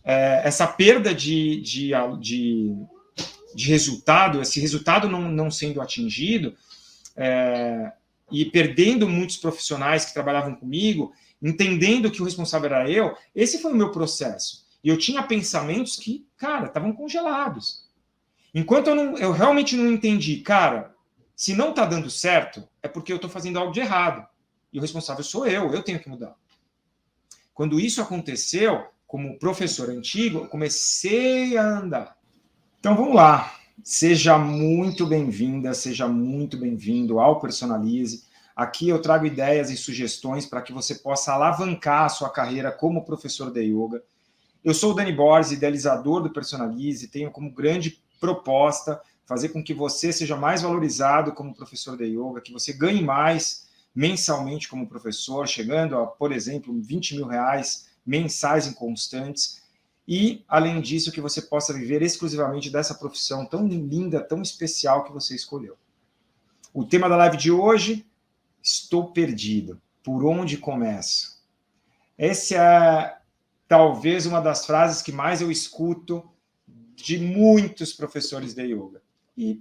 essa perda de resultado, esse resultado não sendo atingido, e perdendo muitos profissionais que trabalhavam comigo, entendendo que o responsável era eu, esse foi o meu processo. E eu tinha pensamentos que, cara, estavam congelados. Enquanto eu realmente não entendi, cara, se não está dando certo, é porque eu estou fazendo algo de errado. E o responsável sou eu tenho que mudar. Quando isso aconteceu, como professor antigo, eu comecei a andar. Então vamos lá. Seja muito bem-vinda, seja muito bem-vindo ao Personalize. Aqui eu trago ideias e sugestões para que você possa alavancar a sua carreira como professor de yoga. Eu sou o Dani Borges, idealizador do Personalize, tenho como grande proposta fazer com que você seja mais valorizado como professor de yoga, que você ganhe mais mensalmente como professor, chegando a, por exemplo, R$20.000 mensais inconstantes, e, além disso, que você possa viver exclusivamente dessa profissão tão linda, tão especial que você escolheu. O tema da live de hoje, estou perdido. Por onde começo? Essa é talvez uma das frases que mais eu escuto de muitos professores de yoga. E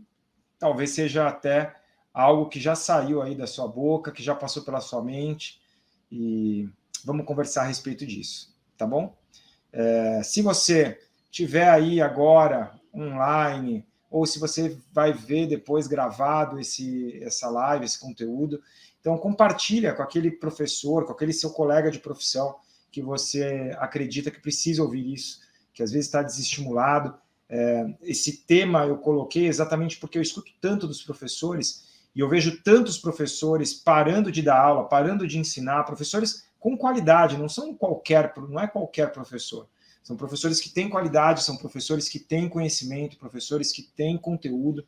talvez seja até algo que já saiu aí da sua boca, que já passou pela sua mente, e vamos conversar a respeito disso, tá bom? Se você tiver aí agora online, ou se você vai ver depois gravado essa live, esse conteúdo, então compartilha com aquele professor, com aquele seu colega de profissão que você acredita que precisa ouvir isso, que às vezes está desestimulado. Esse tema eu coloquei exatamente porque eu escuto tanto dos professores e eu vejo tantos professores parando de dar aula, parando de ensinar, professores com qualidade, não é qualquer professor. São professores que têm qualidade, são professores que têm conhecimento, professores que têm conteúdo,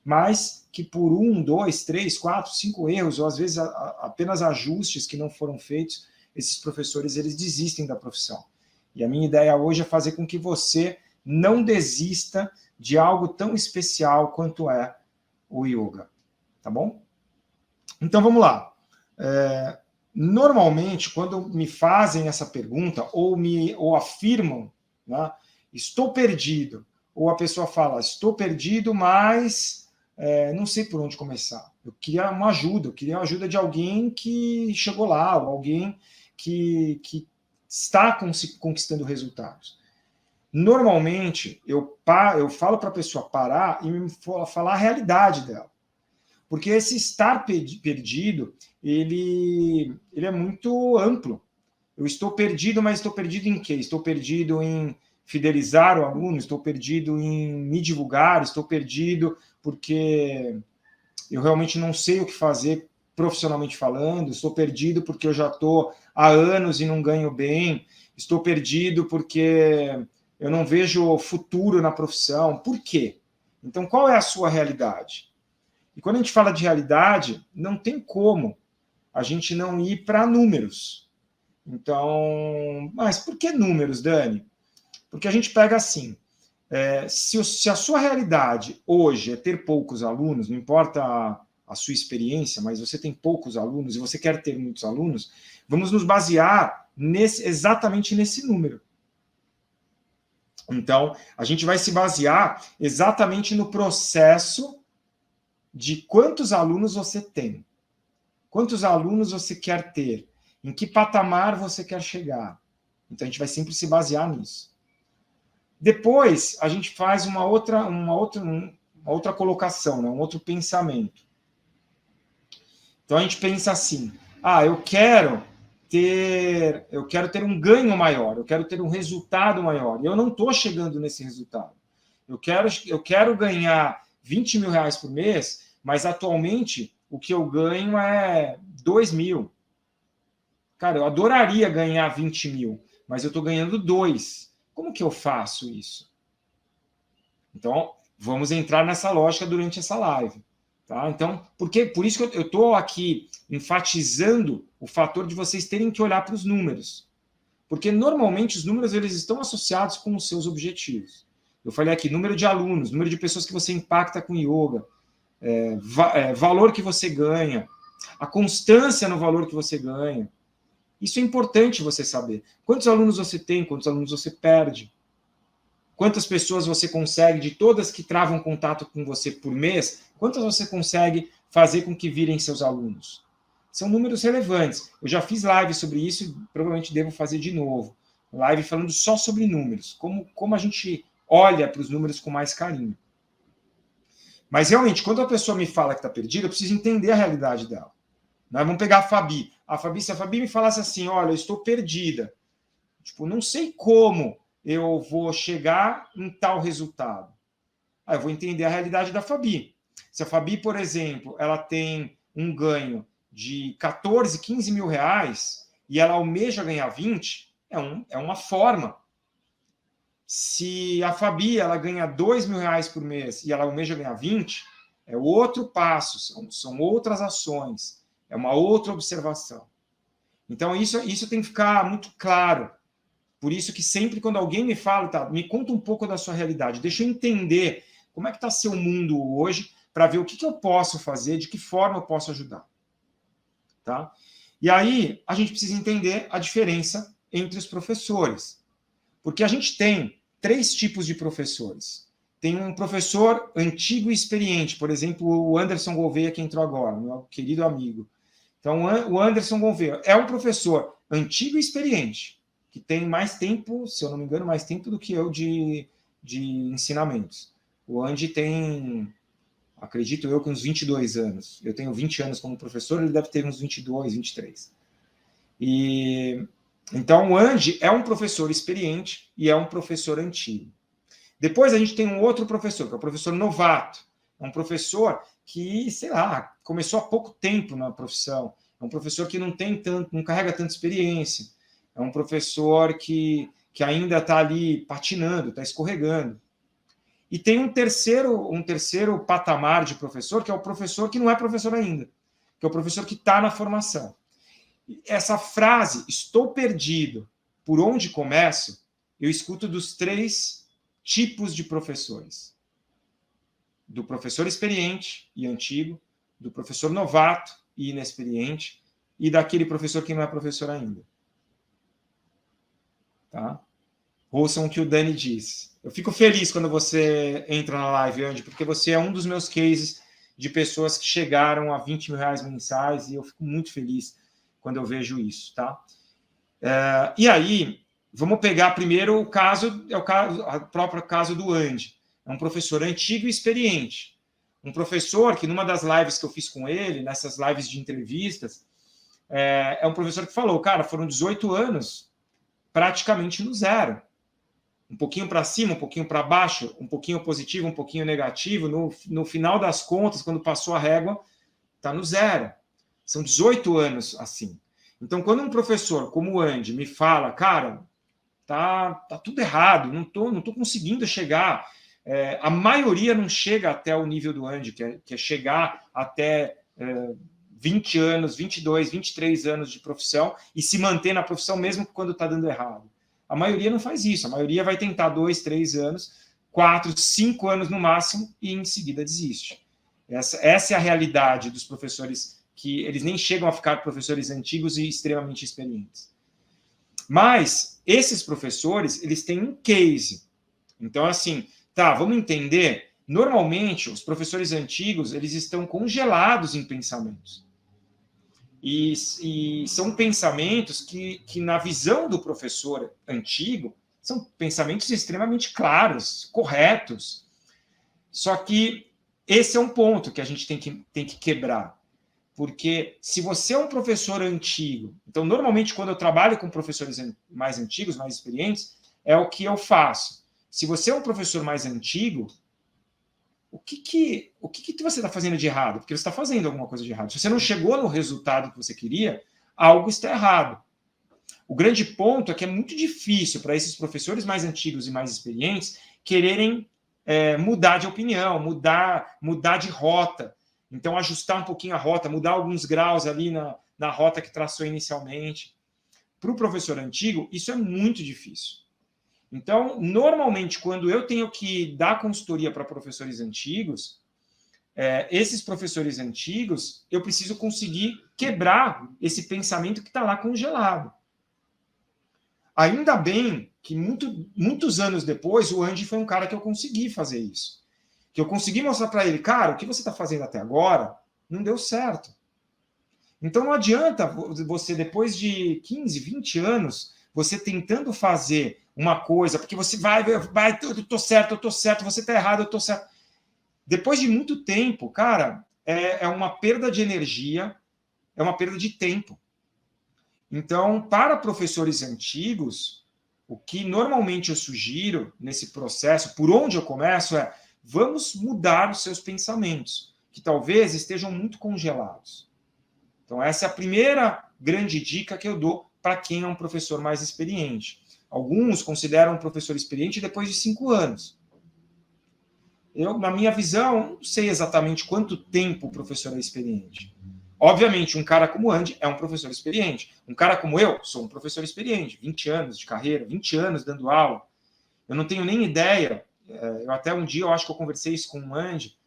mas que por 1, 2, 3, 4, 5 erros, ou às vezes apenas ajustes que não foram feitos, esses professores eles desistem da profissão. E a minha ideia hoje é fazer com que você não desista de algo tão especial quanto é o yoga. Tá bom? Então vamos lá. Normalmente, quando me fazem essa pergunta, ou afirmam, né, estou perdido, ou a pessoa fala, estou perdido, mas não sei por onde começar. Eu queria uma ajuda, eu queria a ajuda de alguém que chegou lá, ou alguém que está conquistando resultados. Normalmente, eu falo para a pessoa parar e me falar a realidade dela. Porque esse estar perdido, ele é muito amplo. Eu estou perdido, mas estou perdido em quê? Estou perdido em fidelizar o aluno, estou perdido em me divulgar, estou perdido porque eu realmente não sei o que fazer profissionalmente falando, estou perdido porque eu já estou há anos e não ganho bem, estou perdido porque eu não vejo futuro na profissão. Por quê? Então, qual é a sua realidade? E quando a gente fala de realidade, não tem como a gente não ir para números. Então, mas por que números, Dani? Porque a gente pega assim, se a sua realidade hoje é ter poucos alunos, não importa a sua experiência, mas você tem poucos alunos e você quer ter muitos alunos, vamos nos basear exatamente nesse número. Então, a gente vai se basear exatamente no processo de quantos alunos você tem, quantos alunos você quer ter, em que patamar você quer chegar. Então, a gente vai sempre se basear nisso. Depois, a gente faz uma outra colocação, né? Um outro pensamento. Então, a gente pensa assim, eu quero ter um ganho maior, eu quero ter um resultado maior, e eu não estou chegando nesse resultado. Eu quero ganhar R$20.000 por mês, mas atualmente o que eu ganho é 2.000. Cara, eu adoraria ganhar 20.000, mas eu estou ganhando 2. Como que eu faço isso? Então, vamos entrar nessa lógica durante essa live. Tá? Então, por isso que eu estou aqui enfatizando o fator de vocês terem que olhar para os números. Porque, normalmente, os números eles estão associados com os seus objetivos. Eu falei aqui, número de alunos, número de pessoas que você impacta com yoga, valor que você ganha, a constância no valor que você ganha. Isso é importante você saber. Quantos alunos você tem, quantos alunos você perde. quantas pessoas você consegue, de todas que travam contato com você por mês, quantas você consegue fazer com que virem seus alunos? São números relevantes. Eu já fiz live sobre isso e provavelmente devo fazer de novo. Live falando só sobre números, como a gente olha para os números com mais carinho. Mas, realmente, quando a pessoa me fala que está perdida, eu preciso entender a realidade dela. Né? Vamos pegar a Fabi. Se a Fabi me falasse assim, olha, eu estou perdida. Tipo, não sei como eu vou chegar em tal resultado. Aí eu vou entender a realidade da Fabi. Se a Fabi, por exemplo, ela tem um ganho de 14, 15 mil reais e ela almeja ganhar 20, é uma forma. Se a Fabi ela ganha 2 mil reais por mês e ela almeja ganhar 20, é outro passo, são outras ações, é uma outra observação. Então, isso tem que ficar muito claro. Por isso que sempre quando alguém me fala, tá, me conta um pouco da sua realidade, deixa eu entender como é que está seu mundo hoje, para ver o que eu posso fazer, de que forma eu posso ajudar. Tá? E aí, a gente precisa entender a diferença entre os professores. Porque a gente tem 3 tipos de professores. Tem um professor antigo e experiente, por exemplo, o Anderson Gouveia, que entrou agora, meu querido amigo. Então, o Anderson Gouveia é um professor antigo e experiente, que tem mais tempo, se eu não me engano, mais tempo do que eu de ensinamentos. O Andy tem, acredito eu, que uns 22 anos. Eu tenho 20 anos como professor, ele deve ter uns 22, 23. Então, o Andy é um professor experiente e é um professor antigo. Depois a gente tem um outro professor, que é o professor novato. É um professor que, sei lá, começou há pouco tempo na profissão. É um professor que não carrega tanta experiência. É um professor que ainda está ali patinando, está escorregando. E tem um terceiro patamar de professor, que é o professor que não é professor ainda, que é o professor que está na formação. Essa frase, estou perdido, por onde começo, eu escuto dos 3 tipos de professores. Do professor experiente e antigo, do professor novato e inexperiente, e daquele professor que não é professor ainda. Tá? Ouçam o que o Dani diz. Eu fico feliz quando você entra na live, Andy, porque você é um dos meus cases de pessoas que chegaram a 20 mil reais mensais, e eu fico muito feliz quando eu vejo isso, tá? E aí, vamos pegar primeiro o próprio caso do Andy. É um professor antigo e experiente. Um professor que, numa das lives que eu fiz com ele, nessas lives de entrevistas, é um professor que falou, cara, foram 18 anos praticamente no zero. Um pouquinho para cima, um pouquinho para baixo, um pouquinho positivo, um pouquinho negativo. No final das contas, quando passou a régua, está no zero. São 18 anos assim. Então, quando um professor como o Andy me fala, cara, tá tudo errado, não tô conseguindo chegar. A maioria não chega até o nível do Andy, que é chegar até 20 anos, 22, 23 anos de profissão e se manter na profissão mesmo quando está dando errado. A maioria não faz isso. A maioria vai tentar 2, 3 anos, 4, 5 anos no máximo e em seguida desiste. Essa é a realidade dos professores, que eles nem chegam a ficar professores antigos e extremamente experientes. Mas esses professores, eles têm um case. Então, assim, tá, vamos entender. Normalmente, os professores antigos, eles estão congelados em pensamentos. E são pensamentos que, na visão do professor antigo, são pensamentos extremamente claros, corretos. Só que esse é um ponto que a gente tem que quebrar. Porque se você é um professor antigo, então normalmente quando eu trabalho com professores mais antigos, mais experientes, é o que eu faço. Se você é um professor mais antigo, o que você está fazendo de errado? Porque você está fazendo alguma coisa de errado. Se você não chegou no resultado que você queria, algo está errado. O grande ponto é que é muito difícil para esses professores mais antigos e mais experientes quererem mudar de opinião, mudar de rota. Então, ajustar um pouquinho a rota, mudar alguns graus ali na rota que traçou inicialmente. Para o professor antigo, isso é muito difícil. Então, normalmente, quando eu tenho que dar consultoria para professores antigos, esses professores antigos, eu preciso conseguir quebrar esse pensamento que está lá congelado. Ainda bem que muitos anos depois, o Andy foi um cara que eu consegui fazer isso. Que eu consegui mostrar para ele, cara, o que você está fazendo até agora não deu certo. Então não adianta você, depois de 15, 20 anos, você tentando fazer uma coisa, porque você vai, eu tô certo, você tá errado, eu tô certo. Depois de muito tempo, cara, é uma perda de energia, é uma perda de tempo. Então, para professores antigos, o que normalmente eu sugiro nesse processo, por onde eu começo, é vamos mudar os seus pensamentos, que talvez estejam muito congelados. Então, essa é a primeira grande dica que eu dou para quem é um professor mais experiente. Alguns consideram um professor experiente depois de 5 anos. Eu, na minha visão, não sei exatamente quanto tempo o professor é experiente. Obviamente, um cara como o Andy é um professor experiente. Um cara como eu, sou um professor experiente. 20 anos de carreira, 20 anos dando aula. Eu não tenho nem ideia, eu até um dia eu acho que eu conversei isso com o Andy,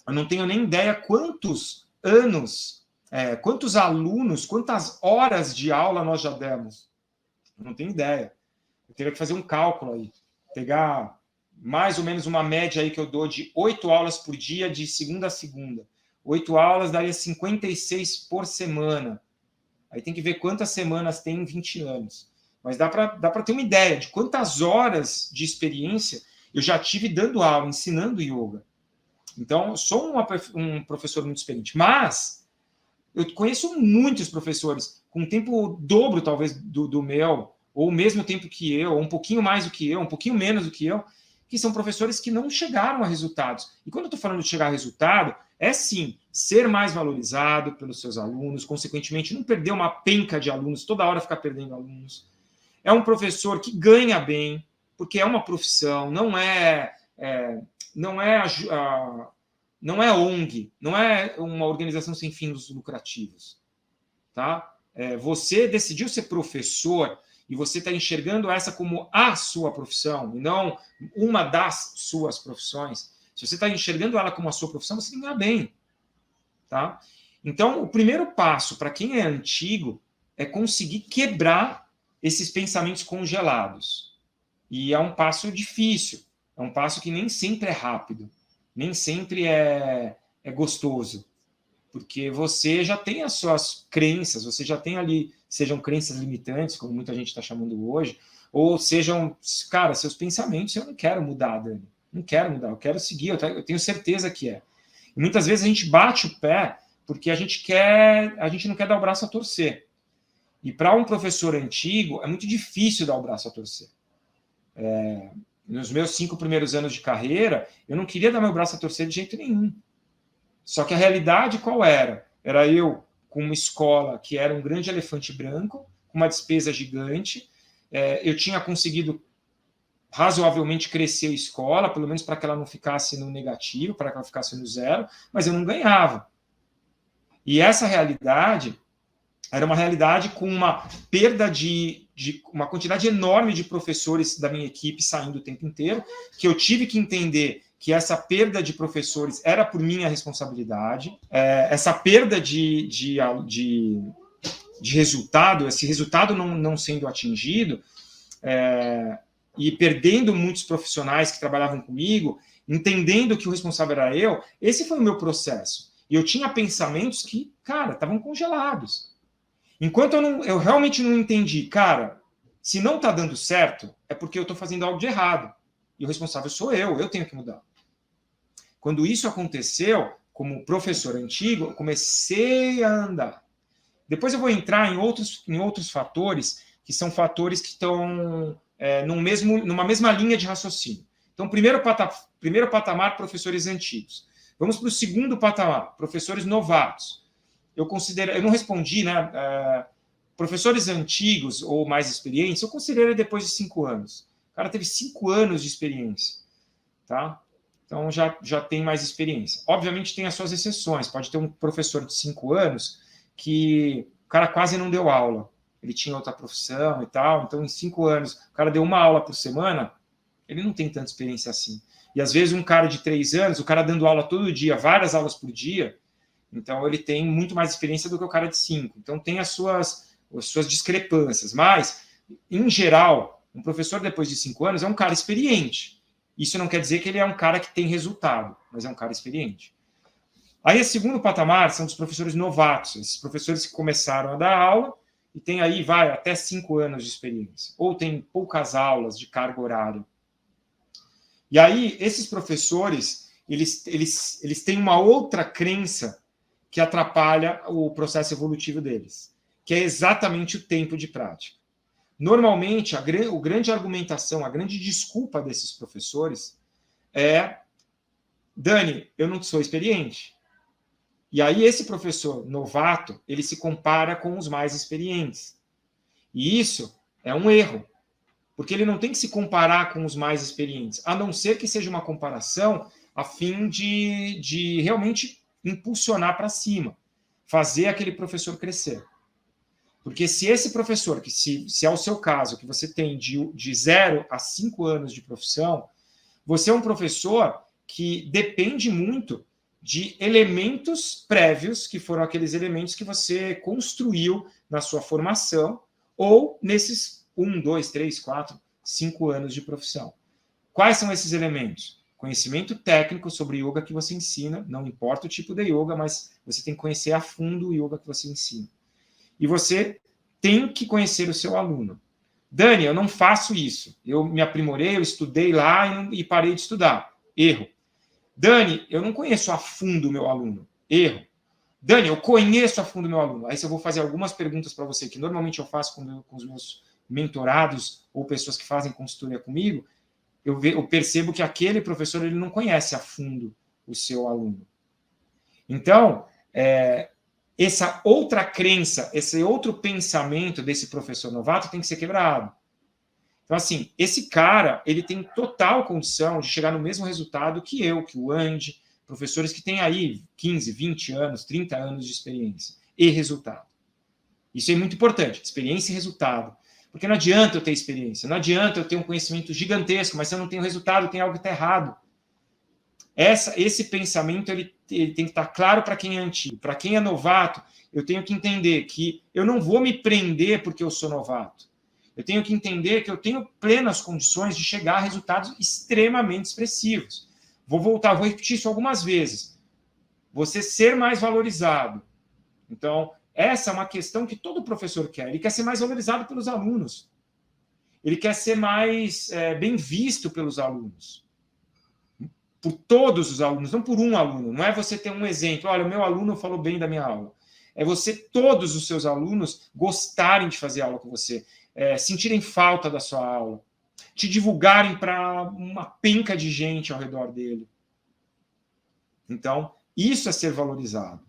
eu não tenho nem ideia quantos anos, quantos alunos, quantas horas de aula nós já demos. Eu não tenho ideia. Eu teria que fazer um cálculo aí. Pegar mais ou menos uma média aí que eu dou de 8 aulas por dia, de segunda a segunda. 8 aulas daria 56 por semana. Aí tem que ver quantas semanas tem em 20 anos. Mas dá para ter uma ideia de quantas horas de experiência eu já tive dando aula, ensinando yoga. Então, eu sou um professor muito experiente. Mas eu conheço muitos professores com tempo dobro, talvez, do meu, ou o mesmo tempo que eu, ou um pouquinho mais do que eu, um pouquinho menos do que eu, que são professores que não chegaram a resultados. E quando eu estou falando de chegar a resultado, é sim ser mais valorizado pelos seus alunos, consequentemente não perder uma penca de alunos, toda hora ficar perdendo alunos. É um professor que ganha bem, porque é uma profissão, não é ONG, não é uma organização sem fins lucrativos. Tá? Você decidiu ser professor e você está enxergando essa como a sua profissão, e não uma das suas profissões. Se você está enxergando ela como a sua profissão, você tem que ganhar bem. Tá? Então, o primeiro passo para quem é antigo é conseguir quebrar esses pensamentos congelados. E é um passo difícil, é um passo que nem sempre é rápido, nem sempre é gostoso, porque você já tem as suas crenças, você já tem ali, sejam crenças limitantes, como muita gente está chamando hoje, ou sejam, cara, seus pensamentos, eu não quero mudar, Dani, não quero mudar, eu quero seguir, eu tenho certeza que é. E muitas vezes a gente bate o pé porque a gente não quer dar o braço a torcer. E para um professor antigo, é muito difícil dar o braço a torcer. Nos meus 5 primeiros anos de carreira, eu não queria dar meu braço a torcer de jeito nenhum. Só que a realidade qual era? Era eu com uma escola que era um grande elefante branco, com uma despesa gigante. Eu tinha conseguido razoavelmente crescer a escola, pelo menos para que ela não ficasse no negativo, para que ela ficasse no zero, mas eu não ganhava. E essa realidade era uma realidade com uma perda de uma quantidade enorme de professores da minha equipe saindo o tempo inteiro, que eu tive que entender que essa perda de professores era por minha responsabilidade, essa perda de resultado, esse resultado não sendo atingido, e perdendo muitos profissionais que trabalhavam comigo, entendendo que o responsável era eu, esse foi o meu processo. E eu tinha pensamentos que, cara, estavam congelados. Enquanto eu realmente não entendi, cara, se não está dando certo, é porque eu estou fazendo algo de errado. E o responsável sou eu tenho que mudar. Quando isso aconteceu, como professor antigo, eu comecei a andar. Depois eu vou entrar em outros fatores, que são fatores que estão numa mesma linha de raciocínio. Então, primeiro patamar, professores antigos. Vamos para o segundo patamar, professores novatos. Eu não respondi, né? Professores antigos ou mais experientes, eu considerei depois de 5 anos. O cara teve 5 anos de experiência, tá? Então já tem mais experiência. Obviamente tem as suas exceções. Pode ter um professor de 5 anos que o cara quase não deu aula. Ele tinha outra profissão e tal. Então, em 5 anos, o cara deu uma aula por semana, ele não tem tanta experiência assim. E às vezes um cara de 3 anos, o cara dando aula todo dia, várias aulas por dia, então ele tem muito mais experiência do que o cara de 5. Então tem as suas discrepâncias. Mas Em geral, um professor depois de 5 anos é um cara experiente. Isso não quer dizer que ele é um cara que tem resultado, mas é um cara experiente. Aí, o segundo patamar são dos professores novatos, esses professores que começaram a dar aula e tem aí, até 5 anos de experiência, ou tem poucas aulas de carga horária. E aí, esses professores, eles têm uma outra crença que atrapalha o processo evolutivo deles, que é exatamente o tempo de prática. Normalmente, a grande argumentação, a grande desculpa desses professores é: Dani, eu não sou experiente. E aí esse professor novato, ele se compara com os mais experientes. E isso é um erro, porque ele não tem que se comparar com os mais experientes, a não ser que seja uma comparação a fim de realmente impulsionar para cima, fazer aquele professor crescer. Porque se esse professor, que se é o seu caso, que você tem de 0 a 5 anos de profissão, você é um professor que depende muito de elementos prévios, que foram aqueles elementos que você construiu na sua formação, ou nesses 1, 2, 3, 4, 5 anos de profissão. Quais são esses elementos? Conhecimento técnico sobre yoga que você ensina, não importa o tipo de yoga, mas você tem que conhecer a fundo o yoga que você ensina. E você tem que conhecer o seu aluno. Dani, eu não faço isso. Eu me aprimorei, eu estudei lá e parei de estudar. Erro. Dani, eu não conheço a fundo o meu aluno. Erro. Dani, eu conheço a fundo o meu aluno. Aí eu vou fazer algumas perguntas para você, que normalmente eu faço com os meus mentorados ou pessoas que fazem consultoria comigo. Eu percebo que aquele professor ele não conhece a fundo o seu aluno. Então, essa outra crença, esse outro pensamento desse professor novato tem que ser quebrado. Então, assim, esse cara, ele tem total condição de chegar no mesmo resultado que eu, que o Andy, professores que têm aí 15, 20 anos, 30 anos de experiência e resultado. Isso é muito importante, experiência e resultado. Porque não adianta eu ter experiência, não adianta eu ter um conhecimento gigantesco, mas se eu não tenho resultado, tem algo que está errado. Esse pensamento ele tem que estar claro para quem é antigo. Para quem é novato, eu tenho que entender que eu não vou me prender porque eu sou novato. Eu tenho que entender que eu tenho plenas condições de chegar a resultados extremamente expressivos. Vou repetir isso algumas vezes. Você ser mais valorizado. Então, essa é uma questão que todo professor quer. Ele quer ser mais valorizado pelos alunos. Ele quer ser mais bem visto pelos alunos. Por todos os alunos, não por um aluno. Não é você ter um exemplo. Olha, o meu aluno falou bem da minha aula. É você, todos os seus alunos, gostarem de fazer aula com você. Sentirem falta da sua aula. Te divulgarem para uma penca de gente ao redor dele. Então, isso é ser valorizado.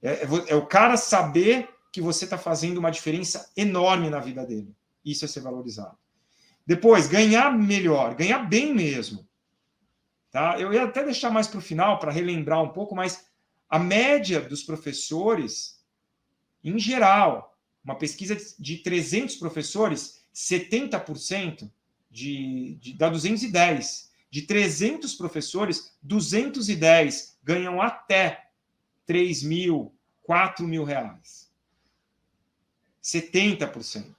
É o cara saber que você está fazendo uma diferença enorme na vida dele. Isso é ser valorizado. Depois, ganhar melhor, ganhar bem mesmo. Tá? Eu ia até deixar mais para o final, para relembrar um pouco, mas a média dos professores, em geral, uma pesquisa de 300 professores, 70% dá 210. De 300 professores, 210 ganham até 3 mil, 4 mil reais. 70%.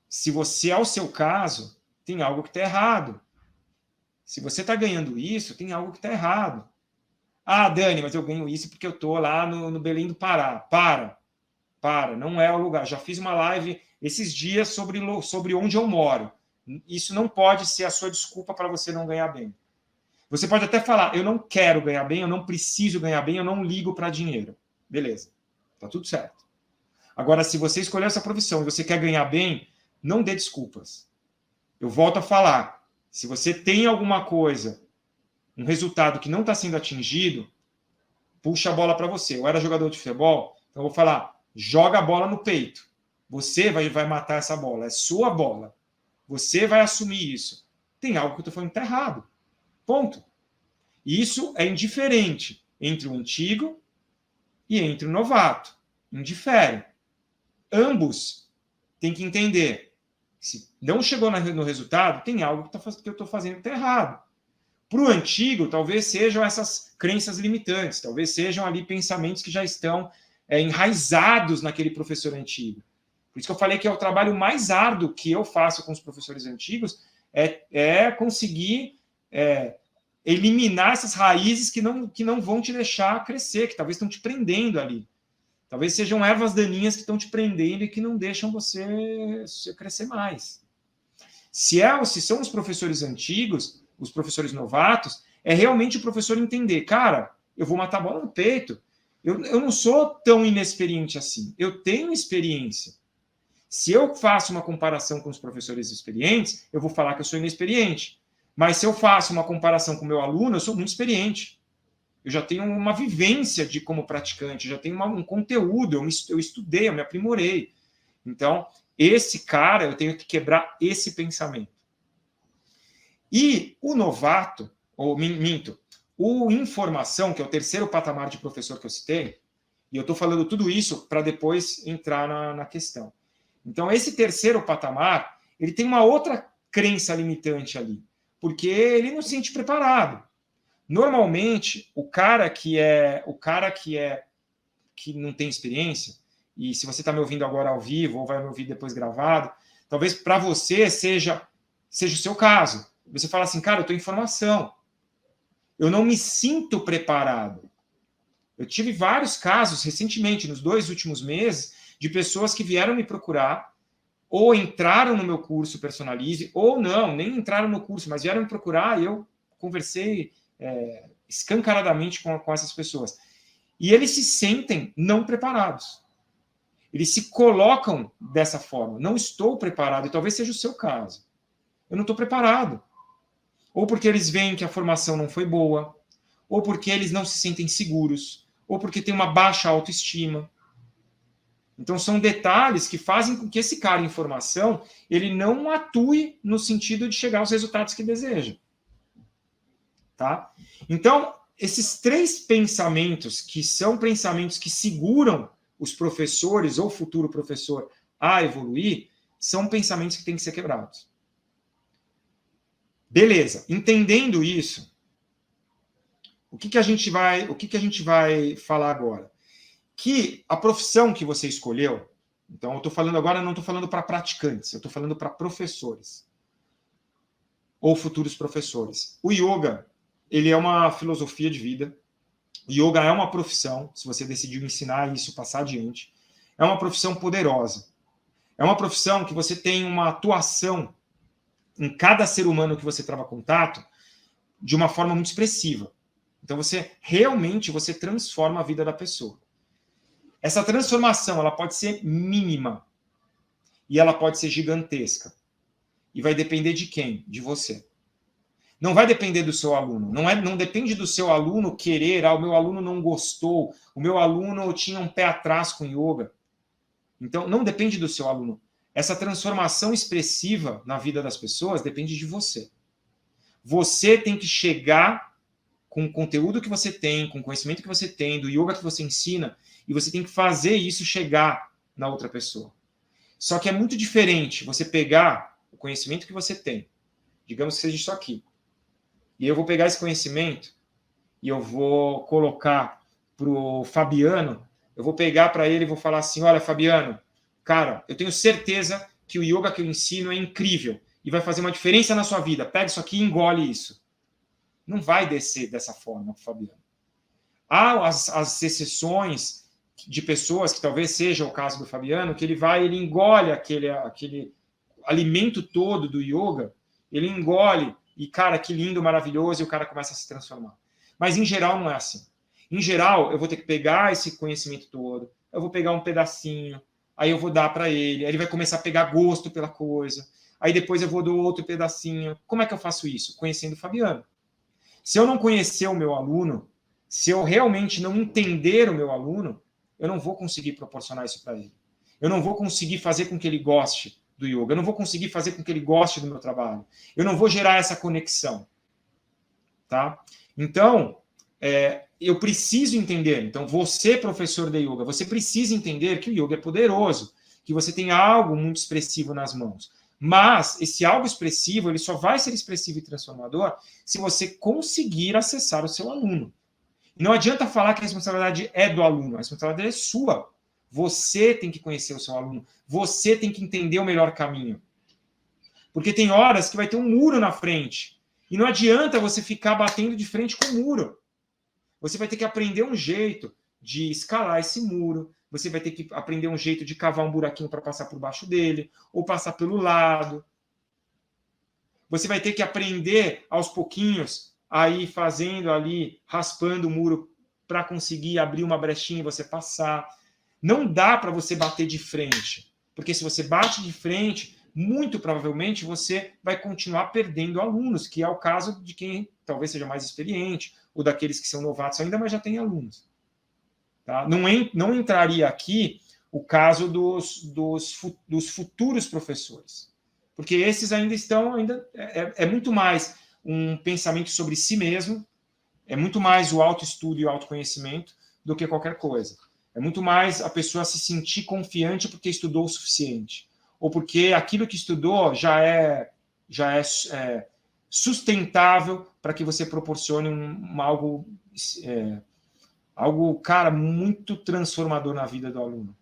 Se você é o seu caso, tem algo que está errado. Se você está ganhando isso, tem algo que está errado. Ah, Dani, mas eu ganho isso porque eu estou lá no Belém do Pará. Para, não é o lugar. Já fiz uma live esses dias sobre onde eu moro. Isso não pode ser a sua desculpa para você não ganhar bem. Você pode até falar, eu não quero ganhar bem, eu não preciso ganhar bem, eu não ligo para dinheiro. Beleza, tá tudo certo. Agora, se você escolheu essa profissão e você quer ganhar bem, não dê desculpas. Eu volto a falar, se você tem alguma coisa, um resultado que não está sendo atingido, puxa a bola para você. Eu era jogador de futebol, então eu vou falar, joga a bola no peito. Você vai matar essa bola, é sua bola. Você vai assumir isso. Tem algo que eu estou falando que está errado. Ponto. Isso é indiferente entre o antigo e entre o novato. Indifere. Ambos têm que entender. Se não chegou no resultado, tem algo que eu estou fazendo que está errado. Para o antigo, talvez sejam essas crenças limitantes, talvez sejam ali pensamentos que já estão enraizados naquele professor antigo. Por isso que eu falei que é o trabalho mais árduo que eu faço com os professores antigos, é conseguir eliminar essas raízes que não vão te deixar crescer, que talvez estão te prendendo ali. Talvez sejam ervas daninhas que estão te prendendo e que não deixam você crescer mais. Se são os professores antigos, os professores novatos, é realmente o professor entender, cara, eu vou matar a bola no peito. Eu não sou tão inexperiente assim. Eu tenho experiência. Se eu faço uma comparação com os professores experientes, eu vou falar que eu sou inexperiente. Mas se eu faço uma comparação com o meu aluno, eu sou muito experiente. Eu já tenho uma vivência de como praticante, já tenho um conteúdo, eu estudei, eu me aprimorei. Então, esse cara, eu tenho que quebrar esse pensamento. E o novato, ou minto, o informação, que é o terceiro patamar de professor que eu citei, e eu estou falando tudo isso para depois entrar na questão. Então, esse terceiro patamar, ele tem uma outra crença limitante ali, porque ele não se sente preparado. Normalmente, o cara que não tem experiência, e se você está me ouvindo agora ao vivo ou vai me ouvir depois gravado, talvez para você seja o seu caso. Você fala assim, cara, eu estou em formação. Eu não me sinto preparado. Eu tive vários casos recentemente, nos 2 últimos meses, de pessoas que vieram me procurar, ou entraram no meu curso Personalize, ou não, nem entraram no curso, mas vieram me procurar e eu conversei escancaradamente com essas pessoas. E eles se sentem não preparados. Eles se colocam dessa forma. Não estou preparado, e talvez seja o seu caso. Eu não estou preparado. Ou porque eles veem que a formação não foi boa, ou porque eles não se sentem seguros, ou porque tem uma baixa autoestima. Então, são detalhes que fazem com que esse cara em formação ele não atue no sentido de chegar aos resultados que deseja. Tá? Então, esses 3 pensamentos, que são pensamentos que seguram os professores ou futuro professor a evoluir, são pensamentos que têm que ser quebrados. Beleza, entendendo isso, o que a gente vai falar agora? Que a profissão que você escolheu, então eu estou falando agora, não estou falando para praticantes, eu estou falando para professores ou futuros professores. O yoga, ele é uma filosofia de vida. O yoga é uma profissão, se você decidiu ensinar isso, passar adiante, é uma profissão poderosa. É uma profissão que você tem uma atuação em cada ser humano que você trava contato de uma forma muito expressiva. Então, você transforma a vida da pessoa. Essa transformação, ela pode ser mínima e ela pode ser gigantesca. E vai depender de quem? De você. Não vai depender do seu aluno. Não depende do seu aluno querer, o meu aluno não gostou, o meu aluno tinha um pé atrás com yoga. Então, não depende do seu aluno. Essa transformação expressiva na vida das pessoas depende de você. Você tem que chegar com o conteúdo que você tem, com o conhecimento que você tem, do yoga que você ensina, e você tem que fazer isso chegar na outra pessoa. Só que é muito diferente você pegar o conhecimento que você tem, digamos que seja isso aqui, e eu vou pegar esse conhecimento e eu vou colocar para o Fabiano, eu vou pegar para ele e vou falar assim, olha, Fabiano, cara, eu tenho certeza que o yoga que eu ensino é incrível e vai fazer uma diferença na sua vida. Pega isso aqui e engole isso. Não vai descer dessa forma, Fabiano. Há as exceções de pessoas, que talvez seja o caso do Fabiano, que ele engole aquele alimento todo do yoga, ele engole, e cara, que lindo, maravilhoso, e o cara começa a se transformar. Mas em geral não é assim. Em geral, eu vou ter que pegar esse conhecimento todo, eu vou pegar um pedacinho, aí eu vou dar para ele, aí ele vai começar a pegar gosto pela coisa, aí depois eu vou dar outro pedacinho. Como é que eu faço isso? Conhecendo o Fabiano. Se eu não conhecer o meu aluno, se eu realmente não entender o meu aluno, eu não vou conseguir proporcionar isso para ele. Eu não vou conseguir fazer com que ele goste do yoga. Eu não vou conseguir fazer com que ele goste do meu trabalho. Eu não vou gerar essa conexão. Tá? Então, eu preciso entender. Então, você, professor de yoga, você precisa entender que o yoga é poderoso, que você tem algo muito expressivo nas mãos. Mas esse algo expressivo, ele só vai ser expressivo e transformador se você conseguir acessar o seu aluno. Não adianta falar que a responsabilidade é do aluno, a responsabilidade é sua. Você tem que conhecer o seu aluno. Você tem que entender o melhor caminho. Porque tem horas que vai ter um muro na frente. E não adianta você ficar batendo de frente com o muro. Você vai ter que aprender um jeito de escalar esse muro. Você vai ter que aprender um jeito de cavar um buraquinho para passar por baixo dele, ou passar pelo lado. Você vai ter que aprender aos pouquinhos a ir fazendo ali, raspando o muro para conseguir abrir uma brechinha e você passar. Não dá para você bater de frente, porque se você bate de frente, muito provavelmente você vai continuar perdendo alunos, que é o caso de quem talvez seja mais experiente, ou daqueles que são novatos ainda, mas já tem alunos. Tá? Não entraria aqui o caso dos futuros professores, porque esses ainda estão, é muito mais um pensamento sobre si mesmo, é muito mais o autoestudo e o autoconhecimento do que qualquer coisa. É muito mais a pessoa se sentir confiante porque estudou o suficiente, ou porque aquilo que estudou já é sustentável para que você proporcione algo, cara, muito transformador na vida do aluno.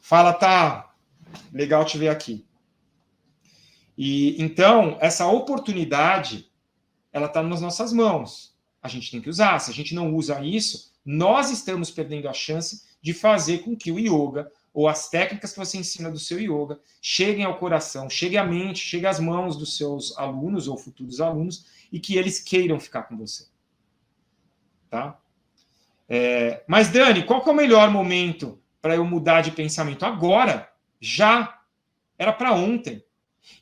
Fala, tá, legal te ver aqui. E então, essa oportunidade, ela está nas nossas mãos. A gente tem que usar. Se a gente não usa isso, nós estamos perdendo a chance de fazer com que o yoga, ou as técnicas que você ensina do seu yoga, cheguem ao coração, cheguem à mente, cheguem às mãos dos seus alunos ou futuros alunos, e que eles queiram ficar com você. Tá? Mas, Dani, qual que é o melhor momento para eu mudar de pensamento? Agora, já. Era para ontem.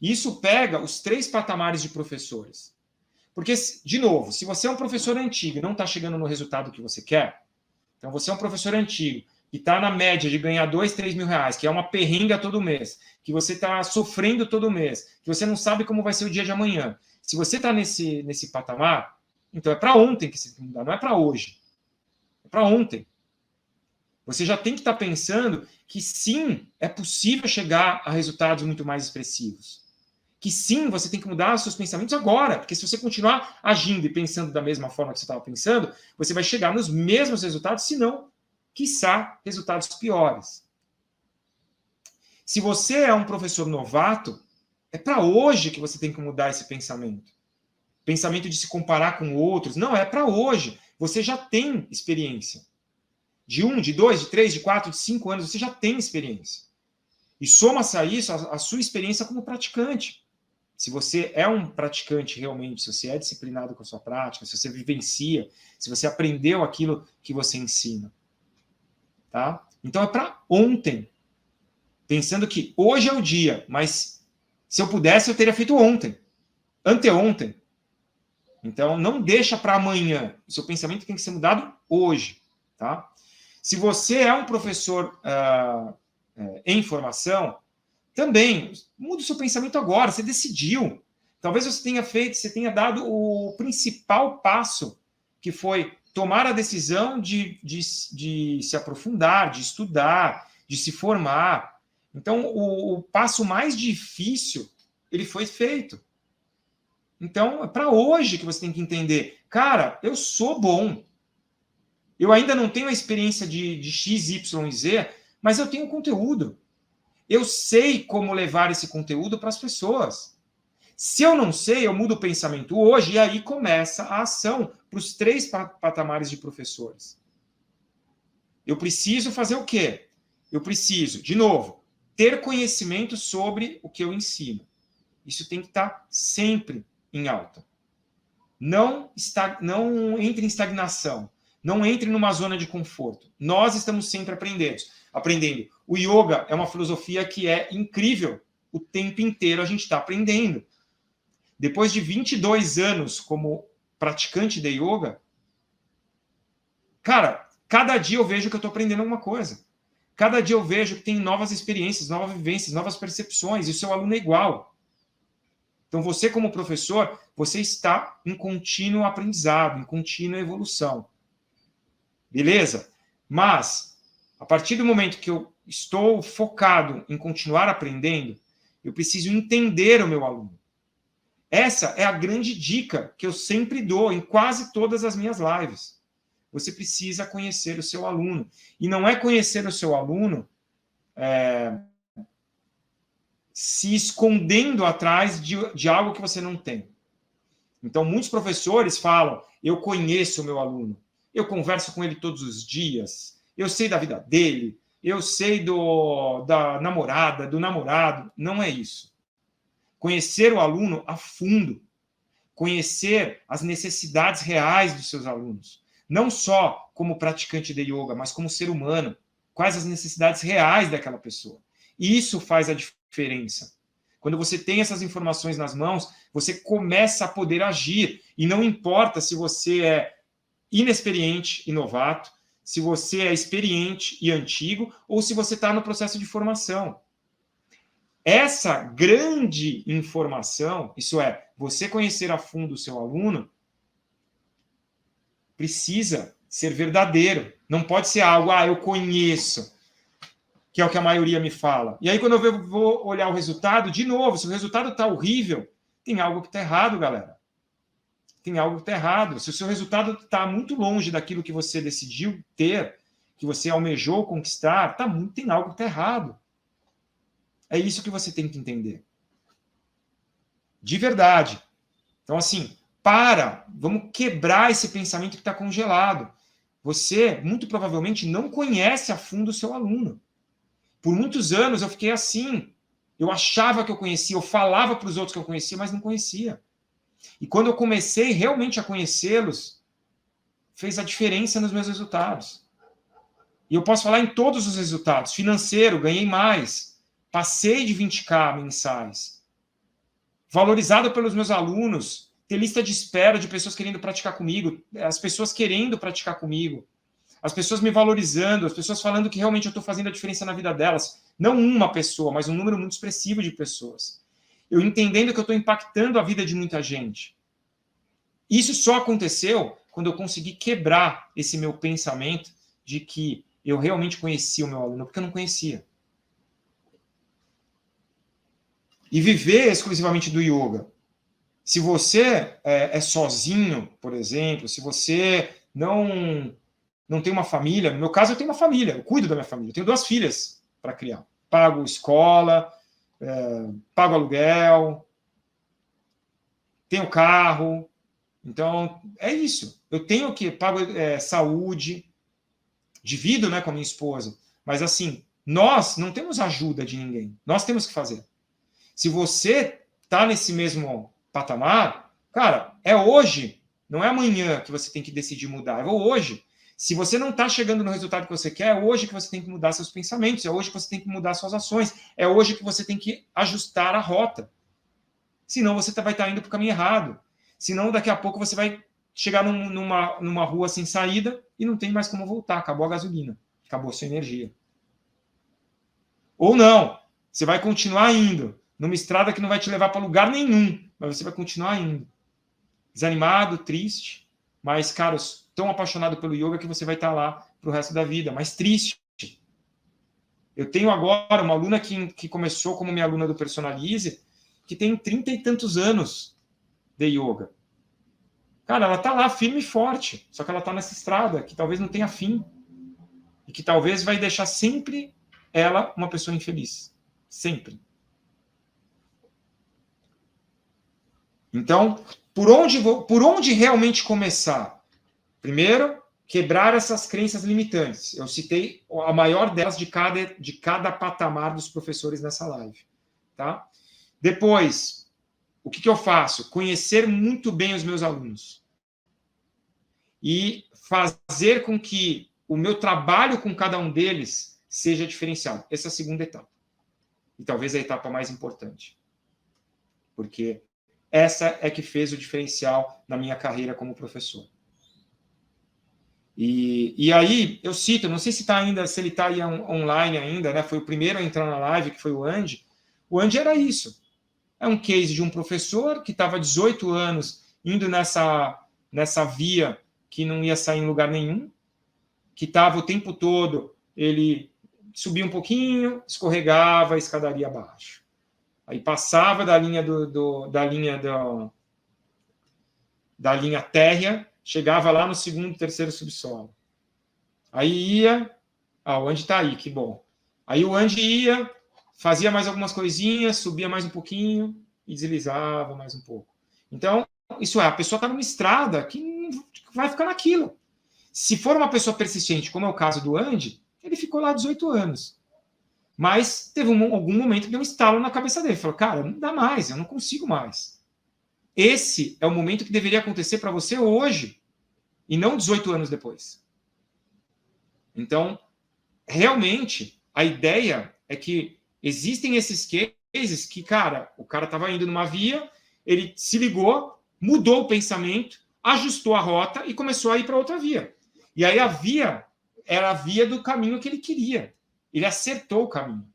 Isso pega os 3 patamares de professores. Porque, de novo, se você é um professor antigo e não está chegando no resultado que você quer, então você é um professor antigo e está na média de ganhar 2, 3 mil reais, que é uma perrenga todo mês, que você está sofrendo todo mês, que você não sabe como vai ser o dia de amanhã. Se você está nesse patamar, então é para ontem que você tem que mudar, não é para hoje. É para ontem. Você já tem que estar pensando que sim, é possível chegar a resultados muito mais expressivos. Que sim, você tem que mudar os seus pensamentos agora, porque se você continuar agindo e pensando da mesma forma que você estava pensando, você vai chegar nos mesmos resultados, se não, quiçá, resultados piores. Se você é um professor novato, é para hoje que você tem que mudar esse pensamento. Pensamento de se comparar com outros. Não, é para hoje. Você já tem experiência. De 1, de 2, de 3, de 4, de 5 anos, você já tem experiência. E soma-se a isso a sua experiência como praticante. Se você é um praticante realmente, se você é disciplinado com a sua prática, se você vivencia, se você aprendeu aquilo que você ensina. Tá? Então é para ontem. Pensando que hoje é o dia, mas se eu pudesse, eu teria feito ontem. Anteontem. Então não deixa para amanhã. O seu pensamento tem que ser mudado hoje. Tá? Se você é um professor em formação, também muda o seu pensamento agora. Você decidiu. Talvez você tenha dado o principal passo, que foi tomar a decisão de se aprofundar, de estudar, de se formar. Então, o passo mais difícil, ele foi feito. Então, é para hoje que você tem que entender. Cara, eu sou bom. Eu ainda não tenho a experiência de X, Y e Z, mas eu tenho conteúdo. Eu sei como levar esse conteúdo para as pessoas. Se eu não sei, eu mudo o pensamento hoje e aí começa a ação para os 3 patamares de professores. Eu preciso fazer o quê? Eu preciso, de novo, ter conhecimento sobre o que eu ensino. Isso tem que estar sempre em alta. Não entre em estagnação. Não entre numa zona de conforto. Nós estamos sempre aprendendo. O yoga é uma filosofia que é incrível. O tempo inteiro a gente está aprendendo. Depois de 22 anos como praticante de yoga, cara, cada dia eu vejo que eu estou aprendendo alguma coisa. Cada dia eu vejo que tem novas experiências, novas vivências, novas percepções, e o seu aluno é igual. Então você, como professor, você está em contínuo aprendizado, em contínua evolução. Beleza? Mas, a partir do momento que eu estou focado em continuar aprendendo, eu preciso entender o meu aluno. Essa é a grande dica que eu sempre dou em quase todas as minhas lives. você precisa conhecer o seu aluno. E não é conhecer o seu aluno se escondendo atrás de algo que você não tem. Então, muitos professores falam, eu conheço o meu aluno, eu converso com ele todos os dias, eu sei da vida dele, eu sei da namorada, do namorado. Não é isso. Conhecer o aluno a fundo, conhecer as necessidades reais dos seus alunos, não só como praticante de yoga, mas como ser humano, quais as necessidades reais daquela pessoa. Isso faz a diferença. Quando você tem essas informações nas mãos, você começa a poder agir, e não importa se você é inexperiente e novato, se você é experiente e antigo, ou se você está no processo de formação. Essa grande informação, isso é, você conhecer a fundo o seu aluno, precisa ser verdadeiro. Não pode ser algo, eu conheço, que é o que a maioria me fala. E aí, quando eu vou olhar o resultado, de novo, se o resultado está horrível, tem algo que está errado, galera. Tem algo que está errado. Se o seu resultado está muito longe daquilo que você decidiu ter, que você almejou conquistar, tem algo que está errado. É isso que você tem que entender. De verdade. Então, assim, vamos quebrar esse pensamento que está congelado. Você, muito provavelmente, não conhece a fundo o seu aluno. Por muitos anos eu fiquei assim. Eu achava que eu conhecia, eu falava para os outros que eu conhecia, mas não conhecia. E quando eu comecei realmente a conhecê-los, fez a diferença nos meus resultados. E eu posso falar em todos os resultados. Financeiro, ganhei mais. Passei de 20K mensais. Valorizado pelos meus alunos. Ter lista de espera de pessoas querendo praticar comigo. As pessoas querendo praticar comigo. As pessoas me valorizando. As pessoas falando que realmente eu estou fazendo a diferença na vida delas. Não uma pessoa, mas um número muito expressivo de pessoas. Eu entendendo que eu estou impactando a vida de muita gente. Isso só aconteceu quando eu consegui quebrar esse meu pensamento de que eu realmente conhecia o meu aluno, porque eu não conhecia. E viver exclusivamente do yoga. Se você é sozinho, por exemplo, se você não tem uma família, no meu caso eu tenho uma família, eu cuido da minha família, eu tenho 2 filhas para criar. Pago escola, pago aluguel, tenho carro. Então, é isso. Eu tenho que pago saúde, divido, né, com a minha esposa. Mas, assim, nós não temos ajuda de ninguém. Nós temos que fazer. Se você está nesse mesmo patamar, cara, é hoje, não é amanhã que você tem que decidir mudar. É hoje. Se você não está chegando no resultado que você quer, é hoje que você tem que mudar seus pensamentos, é hoje que você tem que mudar suas ações, é hoje que você tem que ajustar a rota. Senão você vai estar indo para o caminho errado. Senão, daqui a pouco, você vai chegar numa rua sem saída e não tem mais como voltar. Acabou a gasolina. Acabou a sua energia. Ou não. Você vai continuar indo numa estrada que não vai te levar para lugar nenhum. Mas você vai continuar indo. Desanimado, triste. Mas, cara, tão apaixonado pelo yoga que você vai estar lá para o resto da vida. Mas triste. Eu tenho agora uma aluna que começou como minha aluna do Personalize, que tem 30 e tantos anos de yoga. Cara, ela tá lá firme e forte, só que ela tá nessa estrada que talvez não tenha fim e que talvez vai deixar sempre ela uma pessoa infeliz. Sempre. Então, por onde realmente começar? Primeiro, quebrar essas crenças limitantes. Eu citei a maior delas de cada patamar dos professores nessa live. Tá? Depois, o que eu faço? Conhecer muito bem os meus alunos. E fazer com que o meu trabalho com cada um deles seja diferenciado. Essa é a segunda etapa. E talvez a etapa mais importante. Porque essa é que fez o diferencial na minha carreira como professor. E aí, eu cito, não sei se ele está aí online ainda, né? Foi o primeiro a entrar na live, que foi o Andy. O Andy era isso. É um case de um professor que estava 18 anos indo nessa via que não ia sair em lugar nenhum, que estava o tempo todo, ele subia um pouquinho, escorregava, escadaria abaixo. Aí passava da linha da linha térrea, chegava lá no segundo, terceiro subsolo. Aí ia, o Andy está aí, que bom. Aí o Andy ia, fazia mais algumas coisinhas, subia mais um pouquinho e deslizava mais um pouco. Então, isso é, a pessoa está numa estrada que vai ficar naquilo. Se for uma pessoa persistente, como é o caso do Andy, ele ficou lá 18 anos. Mas teve algum momento que deu um estalo na cabeça dele. Falou, cara, não dá mais, eu não consigo mais. Esse é o momento que deveria acontecer para você hoje, e não 18 anos depois. Então, realmente, a ideia é que existem esses cases que, cara, o cara estava indo numa via, ele se ligou, mudou o pensamento, ajustou a rota e começou a ir para outra via. E aí a via era a via do caminho que ele queria. Ele acertou o caminho.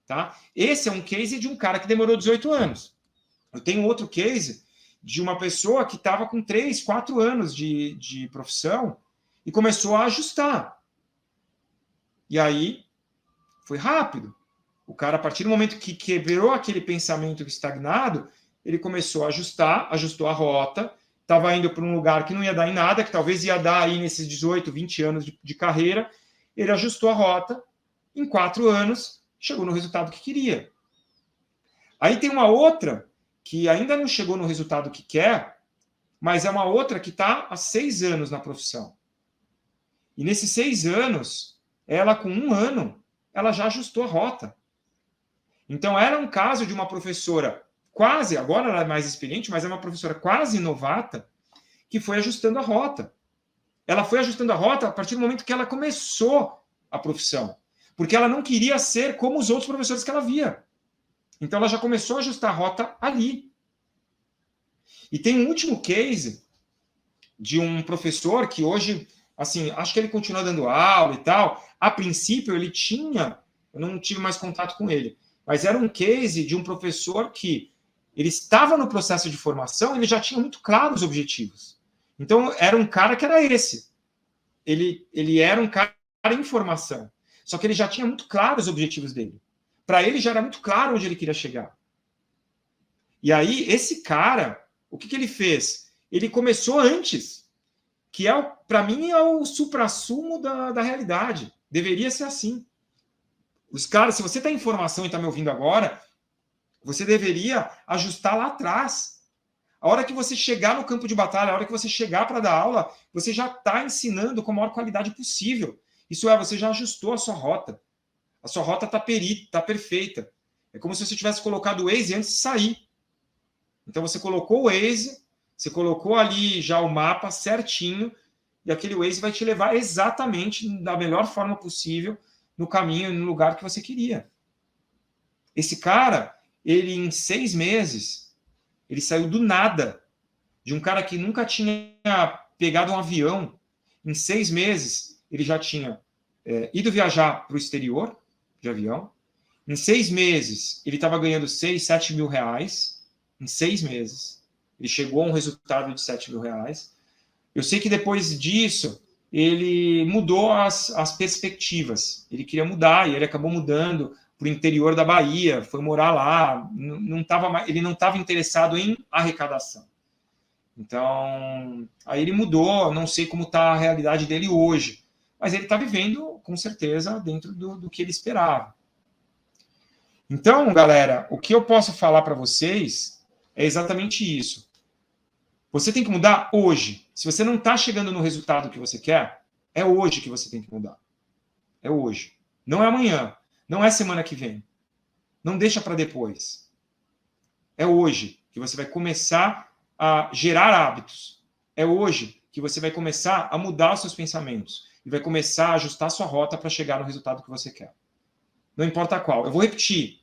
Tá? Esse é um case de um cara que demorou 18 anos. Eu tenho outro case de uma pessoa que estava com 3, 4 anos de profissão e começou a ajustar. E aí foi rápido. O cara, a partir do momento que quebrou aquele pensamento estagnado, ele começou a ajustar, ajustou a rota, estava indo para um lugar que não ia dar em nada, que talvez ia dar aí nesses 18, 20 anos de carreira. Ele ajustou a rota, em 4 anos, chegou no resultado que queria. Aí tem uma outra que ainda não chegou no resultado que quer, mas é uma outra que está há 6 anos na profissão. E nesses 6 anos, ela com 1 ano, ela já ajustou a rota. Então, era um caso de uma professora quase, agora ela é mais experiente, mas é uma professora quase novata, que foi ajustando a rota. Ela foi ajustando a rota a partir do momento que ela começou a profissão. Porque ela não queria ser como os outros professores que ela via. Então, ela já começou a ajustar a rota ali. E tem um último case de um professor que hoje, assim, acho que ele continua dando aula e tal. A princípio, ele tinha, eu não tive mais contato com ele, mas era um case de um professor que ele estava no processo de formação, ele já tinha muito claro os objetivos. Então, era um cara que era esse. Ele era um cara em formação. Só que ele já tinha muito claro os objetivos dele. Para ele já era muito claro onde ele queria chegar. E aí, esse cara, o que ele fez? Ele começou antes, que é, para mim, é o suprassumo da realidade. Deveria ser assim. Os caras, se você está em formação e está me ouvindo agora, você deveria ajustar lá atrás. A hora que você chegar no campo de batalha, a hora que você chegar para dar aula, você já está ensinando com a maior qualidade possível. Isso é, você já ajustou a sua rota. A sua rota está perfeita. É como se você tivesse colocado o Waze antes de sair. Então você colocou o Waze, você colocou ali já o mapa certinho, e aquele Waze vai te levar exatamente da melhor forma possível no caminho, no lugar que você queria. Esse cara, ele em 6 meses, ele saiu do nada, de um cara que nunca tinha pegado um avião. Em 6 meses, ele já tinha ido viajar para o exterior de avião. Em 6 meses, ele estava ganhando 6, 7 mil reais. Em 6 meses. Ele chegou a um resultado de 7 mil reais. Eu sei que depois disso, ele mudou as perspectivas. Ele queria mudar, e ele acabou mudando para o interior da Bahia, foi morar lá. Ele não estava interessado em arrecadação. Então, aí ele mudou, não sei como está a realidade dele hoje, mas ele está vivendo, com certeza, dentro do que ele esperava. Então, galera, o que eu posso falar para vocês é exatamente isso. Você tem que mudar hoje. Se você não está chegando no resultado que você quer, é hoje que você tem que mudar. É hoje. Não é amanhã. Não é semana que vem. Não deixa para depois. É hoje que você vai começar a gerar hábitos. É hoje que você vai começar a mudar os seus pensamentos e vai começar a ajustar a sua rota para chegar no resultado que você quer. Não importa qual. Eu vou repetir.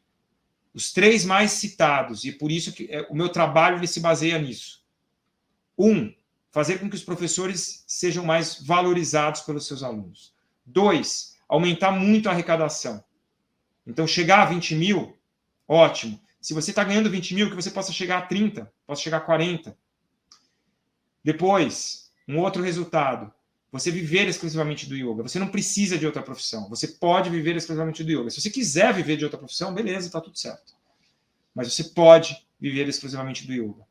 Os 3 mais citados, e por isso que o meu trabalho ele se baseia nisso. 1, fazer com que os professores sejam mais valorizados pelos seus alunos. 2, aumentar muito a arrecadação. Então, chegar a 20 mil, ótimo. Se você está ganhando 20 mil, que você possa chegar a 30, possa chegar a 40. Depois, um outro resultado. Você viver exclusivamente do yoga. Você não precisa de outra profissão. Você pode viver exclusivamente do yoga. Se você quiser viver de outra profissão, beleza, está tudo certo. Mas você pode viver exclusivamente do yoga.